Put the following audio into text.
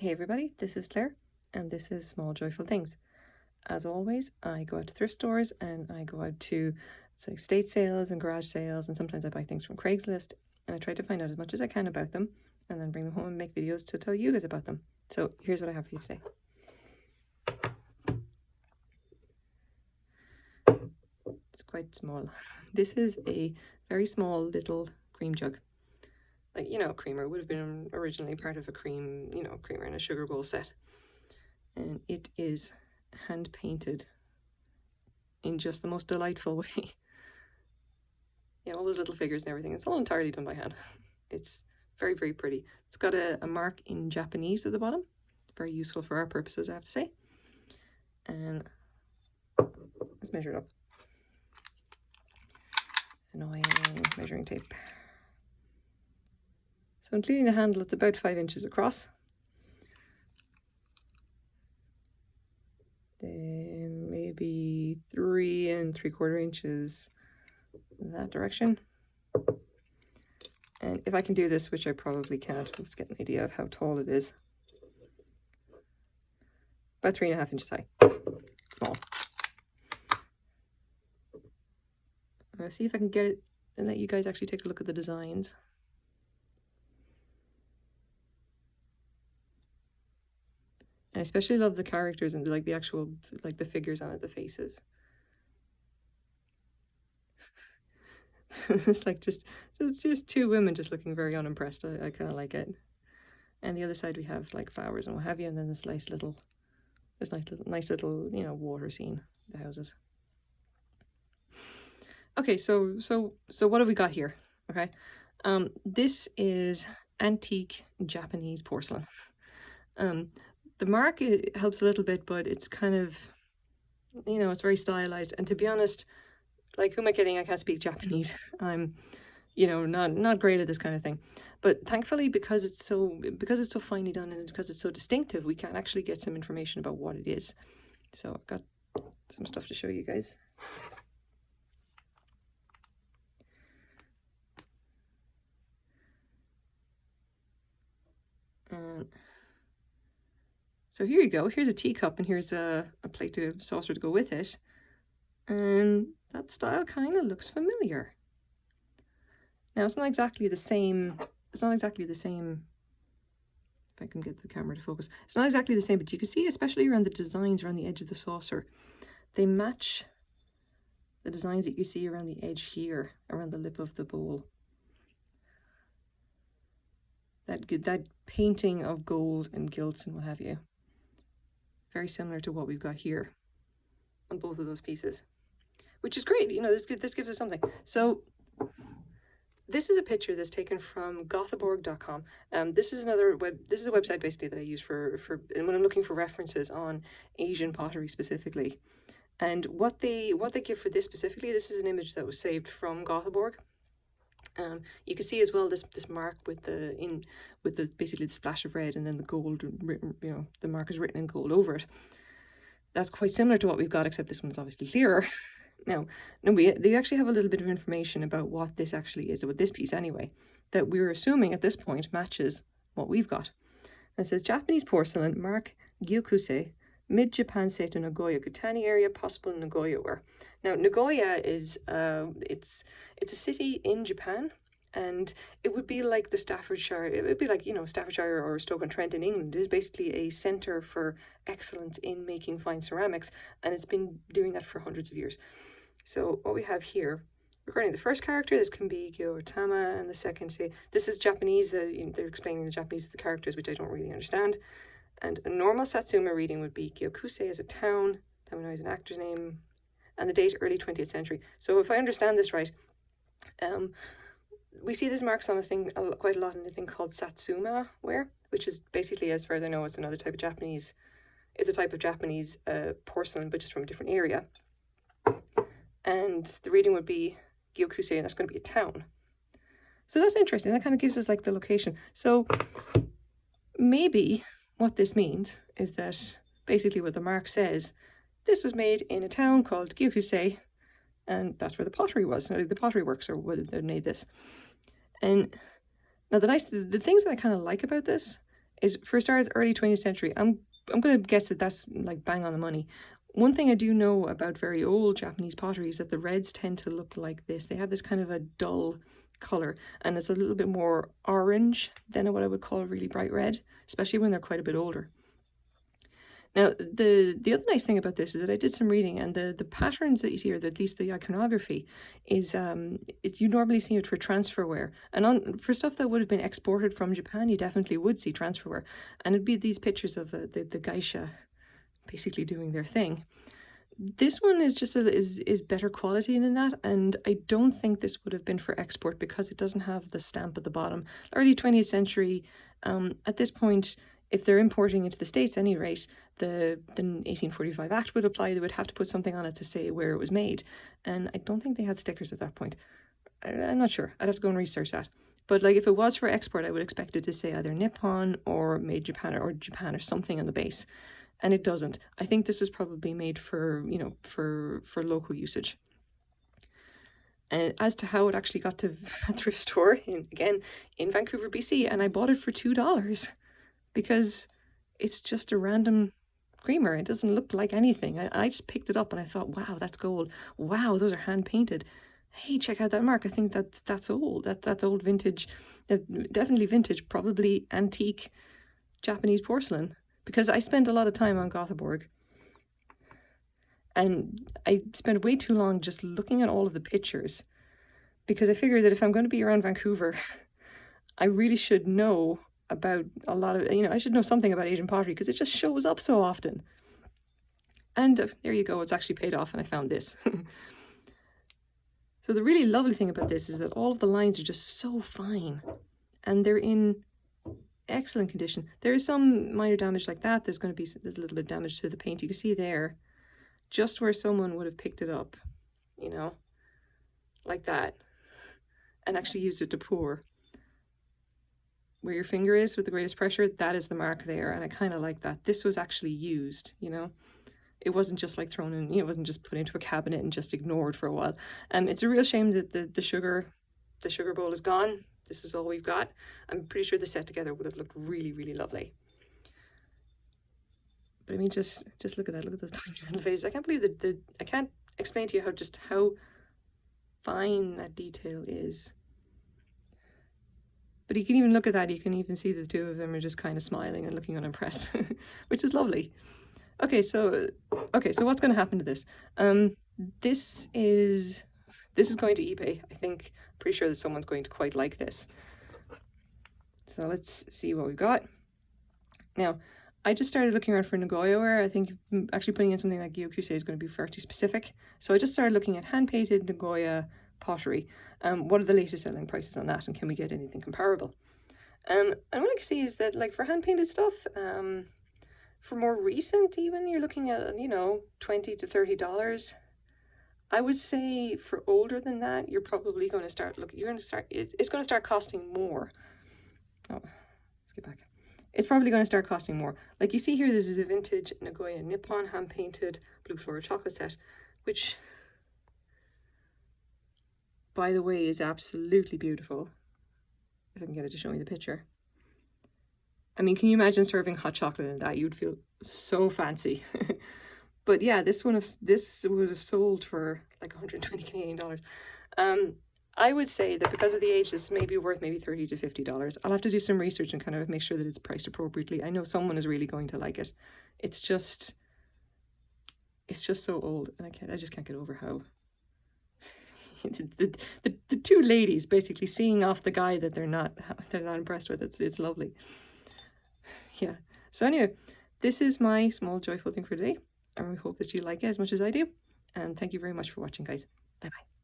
Hey everybody, this is Claire, and this is Small Joyful Things. As always, I go out to thrift stores and I go out to estate sales and garage sales, and sometimes I buy things from Craigslist, and I try to find out as much as I can about them and then bring them home and make videos to tell you guys about them. So here's what I have for you today. It's quite small. This is a very small little cream jug. Like, you know, creamer would have been originally part of a cream, creamer in a sugar bowl set. And it is hand painted in just the most delightful way. Yeah, all those little figures and everything. It's all entirely done by hand. It's very, very pretty. It's got a mark in Japanese at the bottom. Very useful for our purposes, I have to say. And let's measure it up. Annoying measuring tape. So including the handle, it's about 5 inches across. Then maybe 3 3/4 inches in that direction. And if I can do this, which I probably can't, let's get an idea of how tall it is. About 3.5 inches high. Small. I'm gonna see if I can get it and let you guys actually take a look at the designs. I especially love the characters and the actual, the figures on it, the faces. It's like just two women just looking very unimpressed. I kind of like it. And the other side we have like flowers and what have you, and then this nice little water scene, the houses. Okay, so what have we got here? Okay, this is antique Japanese porcelain. The mark helps a little bit, but it's kind of, it's very stylized. And to be honest, like, who am I kidding? I can't speak Japanese. I'm, not great at this kind of thing. But thankfully, because it's so finely done and because it's so distinctive, we can actually get some information about what it is. So I've got some stuff to show you guys. So here you go. Here's a teacup and here's a plate saucer to go with it. And that style kind of looks familiar. Now, it's not exactly the same. If I can get the camera to focus. It's not exactly the same, but you can see, especially around the designs around the edge of the saucer, they match the designs that you see around the edge here, around the lip of the bowl. That painting of gold and gilts and what have you. Very similar to what we've got here on both of those pieces, which is great. This gives us something. So this is a picture that's taken from gothenburg.com. This is a website basically that I use for when I'm looking for references on Asian pottery specifically. And what they give for this specifically, this is an image that was saved from Gothenburg. You can see as well this mark with basically the splash of red and then the gold written, the mark is written in gold over it. That's quite similar to what we've got, except this one is obviously clearer. Now, they actually have a little bit of information about what this actually is, about this piece anyway, that we're assuming at this point matches what we've got. And it says Japanese porcelain, mark Giokusei, mid-Japan Seto Nagoya, Kutani area, possible Nagoya ware. Now, Nagoya is, it's a city in Japan, and it would be like the Staffordshire, it would be like, Staffordshire or Stoke-on-Trent in England. It is basically a centre for excellence in making fine ceramics, and it's been doing that for hundreds of years. So what we have here, regarding the first character, this can be Gyotama, and the second, this is Japanese, they're explaining the Japanese of the characters, which I don't really understand. And a normal Satsuma reading would be Giokusei as a town, Tamino is an actor's name, and the date early 20th century. So if I understand this right, we see these marks on quite a lot in a thing called Satsuma ware, which is basically, as far as I know, it's another type of Japanese. It's a type of Japanese porcelain, but just from a different area. And the reading would be Giokusei, and that's going to be a town. So that's interesting. That kind of gives us like the location. So maybe what this means is that basically what the mark says, this was made in a town called Giokusei, and that's where the pottery was. The pottery works, or where they made this. And now the things that I kind of like about this is for starters early 20th century. I'm going to guess that that's like bang on the money. One thing I do know about very old Japanese pottery is that the reds tend to look like this. They have this kind of a dull color, and it's a little bit more orange than what I would call really bright red, especially when they're quite a bit older. Now, the other nice thing about this is that I did some reading, and the patterns that you see, or at least the iconography, is you normally see it for transferware. And for stuff that would have been exported from Japan, you definitely would see transferware. And it'd be these pictures of the geisha basically doing their thing. This one is just is better quality than that, and I don't think this would have been for export because it doesn't have the stamp at the bottom. Early 20th century, at this point, if they're importing into the States at any rate, the 1845 Act would apply. They would have to put something on it to say where it was made. And I don't think they had stickers at that point. I'm not sure. I'd have to go and research that. But like if it was for export, I would expect it to say either Nippon or made Japan or Japan or something on the base. And it doesn't. I think this is probably made for, you know, for local usage. And as to how it actually got to a thrift store, again, in Vancouver, BC, and I bought it for $2 because it's just a random creamer. It doesn't look like anything. I just picked it up and I thought, wow, that's gold. Wow, those are hand painted. Hey, check out that mark. I think that's old. That's old vintage, definitely vintage, probably antique Japanese porcelain. Because I spent a lot of time on Gothenburg, and I spent way too long just looking at all of the pictures, because I figured that if I'm going to be around Vancouver, I really should know about a lot of, you know, I should know something about Asian pottery because it just shows up so often. And there you go, it's actually paid off, and I found this. So the really lovely thing about this is that all of the lines are just so fine, and they're in excellent condition. There is some minor damage like that. There's a little bit of damage to the paint. You can see there, just where someone would have picked it up, you know, like that, and actually used it to pour. Where your finger is with the greatest pressure, that is the mark there, and I kind of like that. This was actually used, you know. It wasn't just like thrown in, you know, it wasn't just put into a cabinet and just ignored for a while. It's a real shame that the sugar bowl is gone. This is all we've got. I'm pretty sure the set together would have looked really, really lovely. But I mean, just look at that. Look at those tiny little faces. I can't believe that I can't explain to you how fine that detail is. But you can even look at that. You can even see the two of them are just kind of smiling and looking unimpressed, which is lovely. Okay, so what's going to happen to this? This is going to eBay, I think. Pretty sure that someone's going to quite like this. So let's see what we've got. Now, I just started looking around for Nagoya ware. I think actually putting in something like Giokusei is going to be far too specific. So I just started looking at hand-painted Nagoya pottery. What are the latest selling prices on that, and can we get anything comparable? And what I can see is that, like, for hand-painted stuff, for more recent even, you're looking at, you know, $20 to $30. I would say for older than that, you're probably going to start it's going to start costing more. Oh, let's get back. It's probably going to start costing more. Like you see here, this is a vintage Nagoya Nippon hand-painted blue floral chocolate set, which, by the way, is absolutely beautiful. If I can get it to show me the picture. I mean, can you imagine serving hot chocolate in that? You'd feel so fancy. But yeah, this would have sold for like 120 Canadian dollars. I would say that because of the age, this may be worth maybe $30 to $50. I'll have to do some research and kind of make sure that it's priced appropriately. I know someone is really going to like it. It's just so old, and I just can't get over how the two ladies basically seeing off the guy that they're not impressed with. It's lovely. Yeah. So anyway, this is my small joyful thing for today. And we hope that you like it as much as I do. And thank you very much for watching, guys. Bye-bye.